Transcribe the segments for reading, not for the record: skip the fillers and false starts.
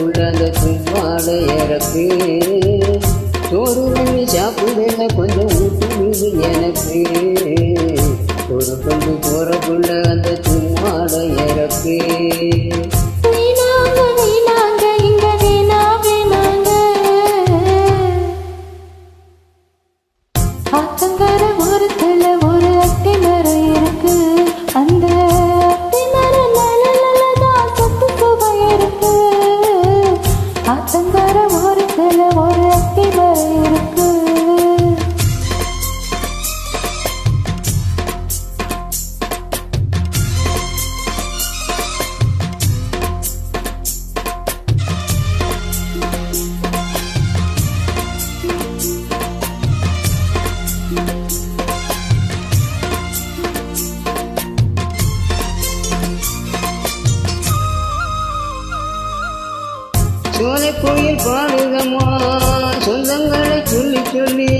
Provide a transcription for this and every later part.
போறக்குள்ள அந்த சும்மாட இறக்கு சோறு தண்ணி சாப்பிடல கொஞ்சம் ஊட்டு எனக்கு ஒரு கொண்டு போறக்குள்ள அந்த சும்மாட இறக்கு ஆத்தங்கர ஓரத்துல ஒரு அத்தி மரம் இருக்கு அந்த அத்தி மரம் நல்லதான் சொத்து சுவை இருக்கு ஆத்தங்கர ஓரத்துல ஒரு அத்தி மரம் இருக்கு சோலை கோயில் பாடுதம்மா சொந்தங்களை சொல்லி சொல்லி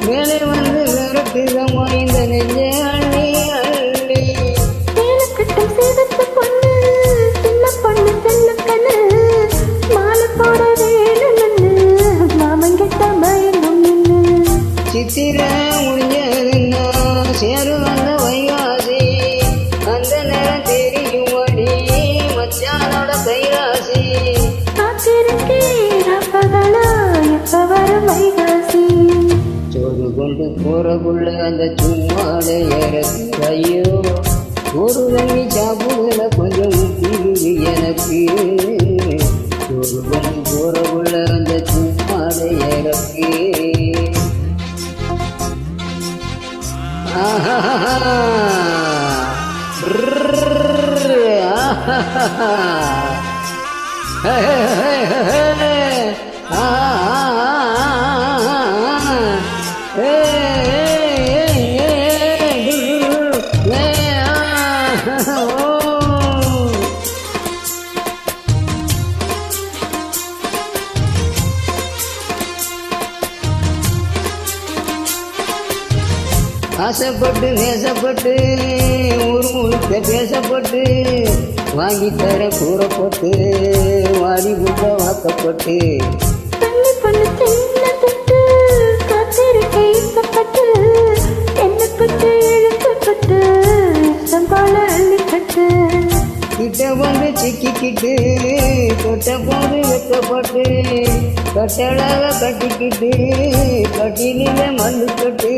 மேலே வந்து விரட்டுதம்மா இந்த நெஞ்ச அள்ளி அள்ளி கட்டம் சேதத்து பொண்ணு சின்ன பொண்ணு செல்ல கண்ணு மாலை போட வேணும்னு மாமங்கிட்ட மயங்கும் நின்று சித்திர முடிஞ்சதுன்னா சேரு வந்த வைகாசி அந்த நேரம் தெரியும் அடி மச்சானோட கைராசி சோறு கொண்டு போறக்குள்ள அந்த சும்மாட இறக்கு ஐயோ ஒரு தண்ணி சாப்பிடல கொஞ்சம் ஊட்டி எனக்கு சோறு கொண்டு போறக்குள்ள அந்த சும்மாட இறக்கு ஆஹா ஆசைப்பட்டு நேசப்பட்டு ஒரு முழுக்க பேசப்பட்டு வாங்கி தர கூறப்பட்டு வாடி புட்ட வாக்கப்பட்டு கிட்ட வந்து சிக்கிக்கிட்டு கொட்ட போது வெட்டப்பட்டு கட்டடாக கட்டிக்கிட்டு கட்டில மண்ணு கட்டு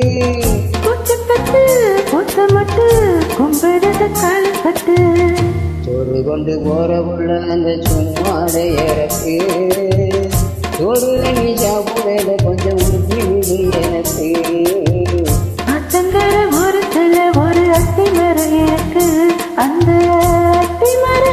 சோறு கொண்டு போறவுள்ள அந்த சும்மாட இறக்கு சோறு தண்ணி சாப்பிடல கொஞ்சம் ஊற்றி விடு எனக்கு ஆத்தங்கர ஓரத்துல ஒரு அத்தி மரம் இருக்கு அந்த அத்தி மரம்